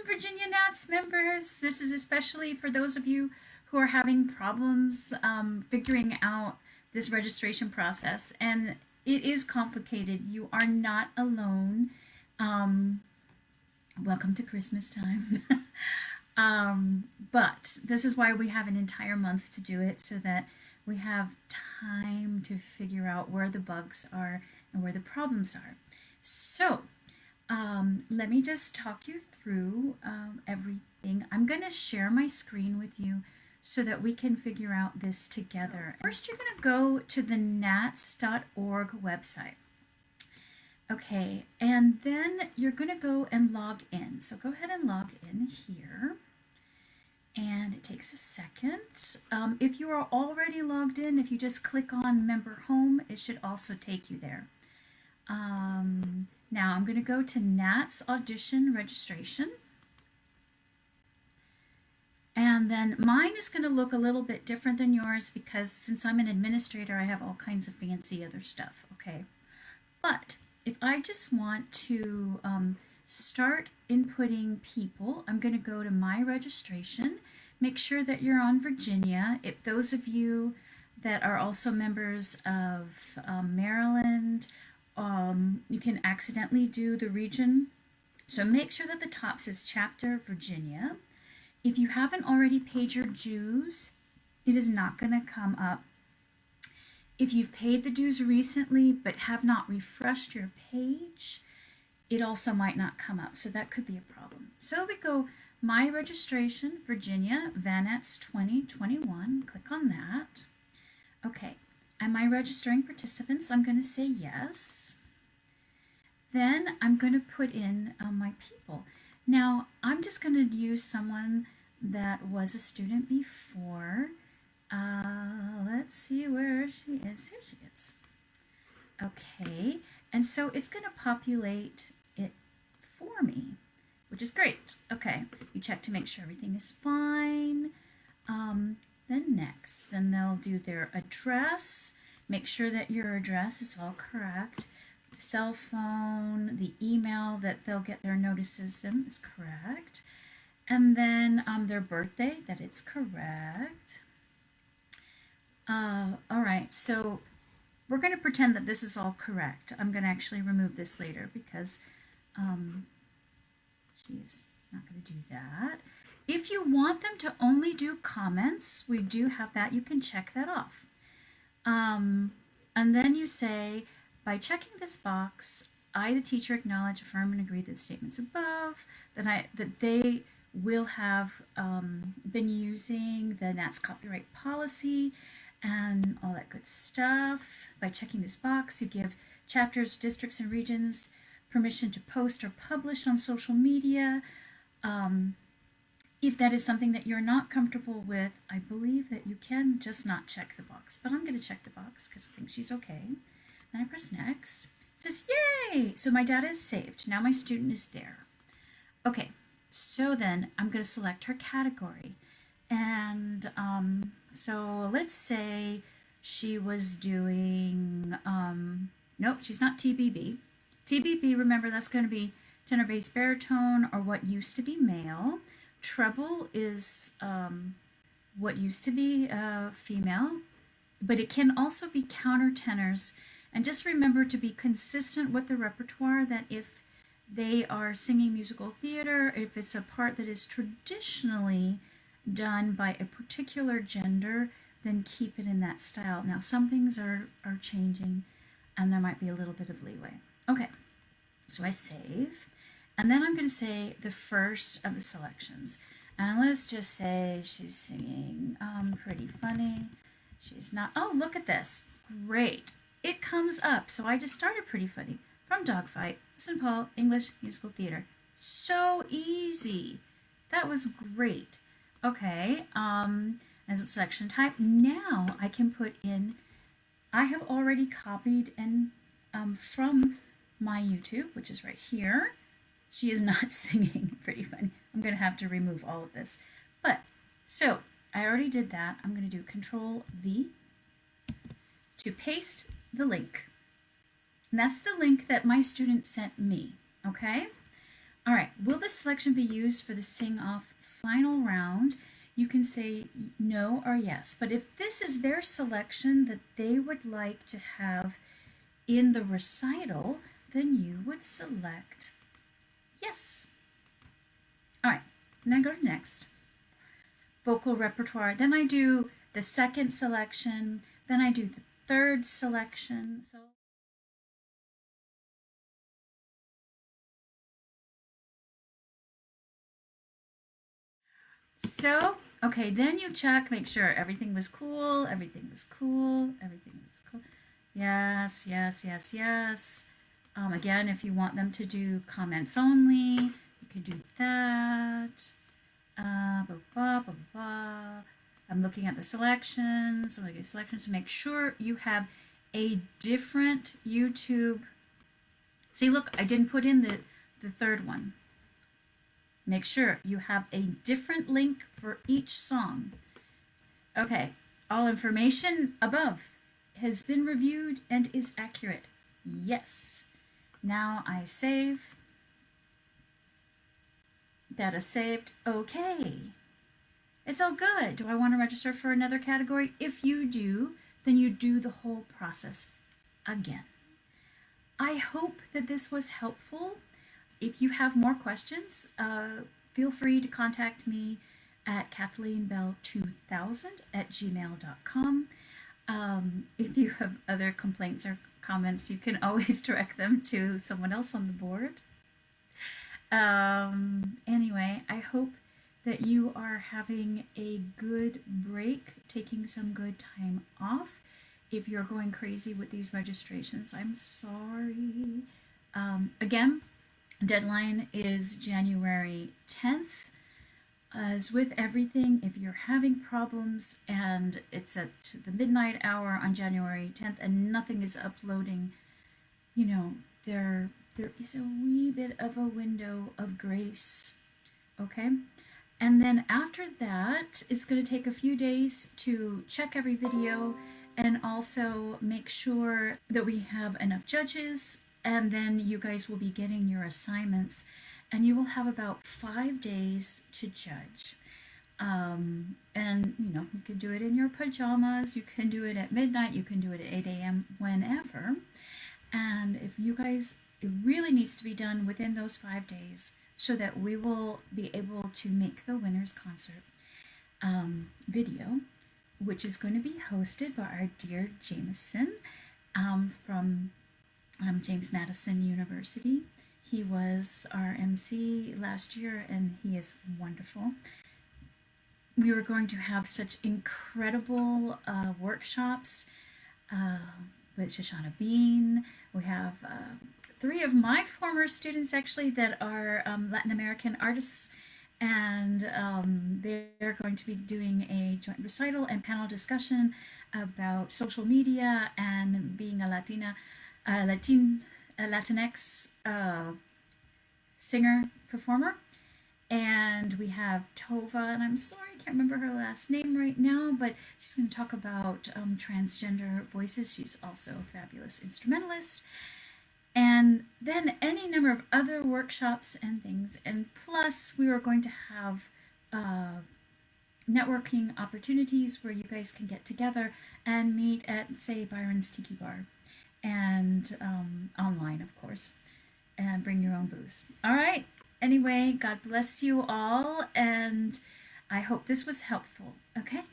Virginia Nats members. This is especially for those of you who are having problems figuring out this registration process. And it is complicated. You are not alone. Welcome to Christmas time. But this is why we have an entire month to do it, so that we have time to figure out where the bugs are and where the problems are. So let me just talk you through everything. I'm going to share my screen with you so that we can figure out this together. First, you're going to go to the VANATS.org website. Okay, and then you're going to go and log in. So go ahead and log in here. And it takes a second. If you are already logged in, if you just click on Member Home, it should also take you there. Now I'm going to go to Nats Audition Registration. And then mine is going to look a little bit different than yours because since I'm an administrator, I have all kinds of fancy other stuff, okay? But if I just want to start inputting people, I'm going to go to My Registration. Make sure that you're on Virginia. If those of you that are also members of Maryland, you can accidentally do the region. So make sure that the top says Chapter Virginia. If you haven't already paid your dues, it is not going to come up. If you've paid the dues recently but have not refreshed your page, it also might not come up. So that could be a problem. So we go My Registration, Virginia, VANATS 2021. Click on that. Okay. Am I registering participants? I'm going to say yes. Then I'm going to put in my people. Now, I'm just going to use someone that was a student before. Let's see where she is. Here she is. Okay, and so it's going to populate it for me, which is great. Okay, you check to make sure everything is fine. Then next, then they'll do their address. Make sure that your address is all correct. The cell phone, the email that they'll get their notices in is correct. And then their birthday, that it's correct. All right, so we're going to pretend that this is all correct. I'm going to actually remove this later because she's not going to do that. If you want them to only do comments, we do have that. You can check that off. And then you say, by checking this box, I, the teacher, acknowledge, affirm, and agree that the statements above, that they will have been using the NATS copyright policy and all that good stuff. By checking this box, you give chapters, districts, and regions permission to post or publish on social media. If that is something that you're not comfortable with, I believe that you can just not check the box. But I'm going to check the box because I think she's okay. Then I press next. It says, yay! So my data is saved. Now my student is there. Okay, so then I'm going to select her category. And so let's say she was doing, nope, she's not TBB. TBB, remember, that's going to be tenor, bass, baritone, or what used to be male. Treble is what used to be female, but it can also be countertenors. And just remember to be consistent with the repertoire, that if they are singing musical theater, if it's a part that is traditionally done by a particular gender, then keep it in that style. Now, some things are changing, and there might be a little bit of leeway. Okay, so I save. And then I'm going to say the first of the selections. And let's just say she's singing Pretty Funny. She's not, oh, look at this. Great. It comes up. So I just started Pretty Funny from Dogfight, St. Paul, English Musical Theater. So easy. That was great. Okay, as a selection type, now I can put in, I have already copied and from my YouTube, which is right here. She is not singing Pretty Funny. I'm going to have to remove all of this. But, so, I already did that. I'm going to do Control V to paste the link. And that's the link that my student sent me, okay? All right, will this selection be used for the sing-off final round? You can say no or yes, but if this is their selection that they would like to have in the recital, then you would select yes. All right, now go to next. Vocal repertoire. Then I do the second selection, then I do the third selection. So, okay, then you check, make sure everything was cool, everything was cool, everything was cool. Yes, yes, yes, yes. Again, if you want them to do comments only, you can do that. Blah, blah, blah, blah. I'm looking at the selections. I'm looking at selections to make sure you have a different YouTube. See, look, I didn't put in the third one. Make sure you have a different link for each song. Okay, all information above has been reviewed and is accurate. Yes. Now I save. Data saved. Okay. It's all good. Do I want to register for another category? If you do, then you do the whole process again. I hope that this was helpful. If you have more questions, feel free to contact me at kathleenbell2000@gmail.com. If you have other complaints or comments, you can always direct them to someone else on the board. Anyway, I hope that you are having a good break, taking some good time off. If you're going crazy with these registrations, I'm sorry. Again, deadline is January 10th. As with everything, if you're having problems and it's at the midnight hour on January 10th and nothing is uploading, you know, there is a wee bit of a window of grace, okay? And then after that, it's going to take a few days to check every video and also make sure that we have enough judges, and then you guys will be getting your assignments, and you will have about 5 days to judge. And you know, you can do it in your pajamas, you can do it at midnight, you can do it at 8 a.m., whenever. And if you guys, it really needs to be done within those 5 days so that we will be able to make the winner's concert video, which is going to be hosted by our dear Jameson from James Madison University. He was our MC last year and he is wonderful. We were going to have such incredible workshops with Shoshana Bean. We have 3 of my former students actually that are Latin American artists, and they're going to be doing a joint recital and panel discussion about social media and being a Latinx singer performer. And we have Tova, and I'm sorry I can't remember her last name right now, but she's going to talk about transgender voices. She's also a fabulous instrumentalist. And then any number of other workshops and things. And plus, we are going to have networking opportunities where you guys can get together and meet at, say, Byron's Tiki Bar. And online, of course. And bring your own booze. All right. Anyway, God bless you all. And I hope this was helpful. Okay?